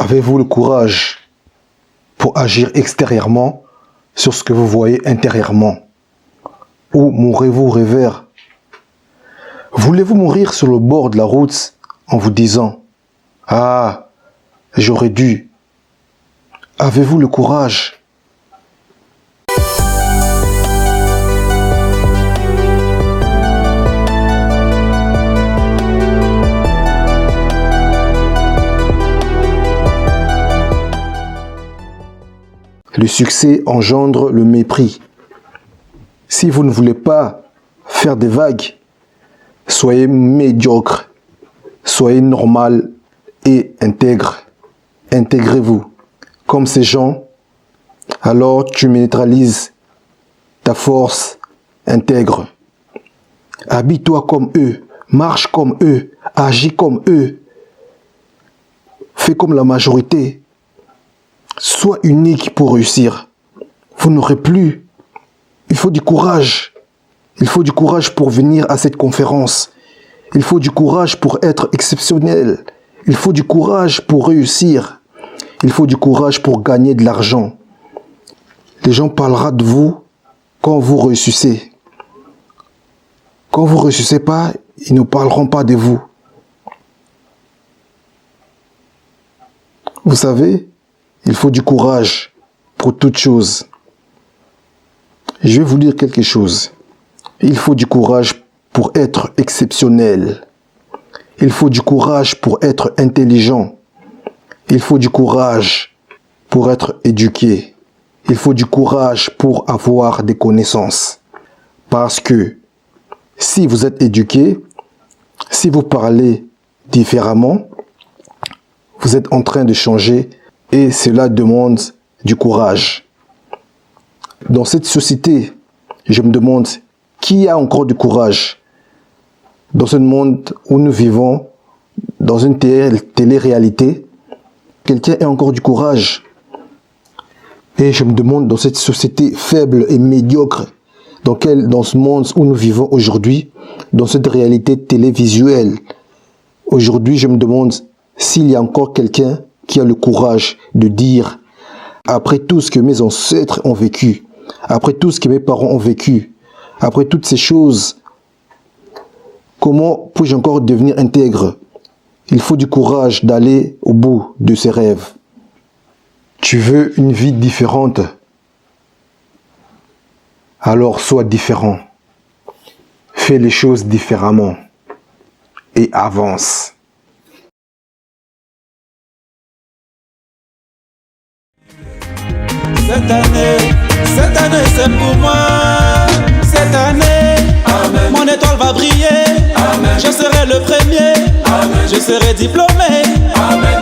Avez-vous le courage pour agir extérieurement sur ce que vous voyez intérieurement? Ou mourrez-vous rêveur? Voulez-vous mourir sur le bord de la route en vous disant « Ah, j'aurais dû ». Avez-vous le courage? Le succès engendre le mépris. Si vous ne voulez pas faire des vagues, soyez médiocre, soyez normal et intègre. Intégrez-vous. Comme ces gens, alors tu neutralises ta force intègre. Habille-toi comme eux, marche comme eux, agis comme eux. Fais comme la majorité. Sois unique pour réussir. Vous n'aurez plus. Il faut du courage. Il faut du courage pour venir à cette conférence. Il faut du courage pour être exceptionnel. Il faut du courage pour réussir. Il faut du courage pour gagner de l'argent. Les gens parleront de vous quand vous réussissez. Quand vous ne réussissez pas, ils ne parleront pas de vous. Vous savez, il faut du courage pour toute chose. Je vais vous dire quelque chose. Il faut du courage pour être exceptionnel. Il faut du courage pour être intelligent. Il faut du courage pour être éduqué. Il faut du courage pour avoir des connaissances. Parce que si vous êtes éduqué, si vous parlez différemment, vous êtes en train de changer et cela demande du courage. Dans cette société, je me demande qui a encore du courage dans ce monde où nous vivons, dans une télé-réalité. Quelqu'un a encore du courage. Et je me demande dans cette société faible et médiocre, dans ce monde où nous vivons aujourd'hui, dans cette réalité télévisuelle, aujourd'hui je me demande s'il y a encore quelqu'un qui a le courage de dire, après tout ce que mes ancêtres ont vécu, après tout ce que mes parents ont vécu, après toutes ces choses, comment puis-je encore devenir intègre? Il faut du courage d'aller au bout de ses rêves. Tu veux une vie différente? Alors sois différent. Fais les choses différemment et avance. Cette année c'est pour moi. Cette année, amen. Mon étoile va briller. Amen. Je serai le premier. Amen. Je serai diplômé. Amen.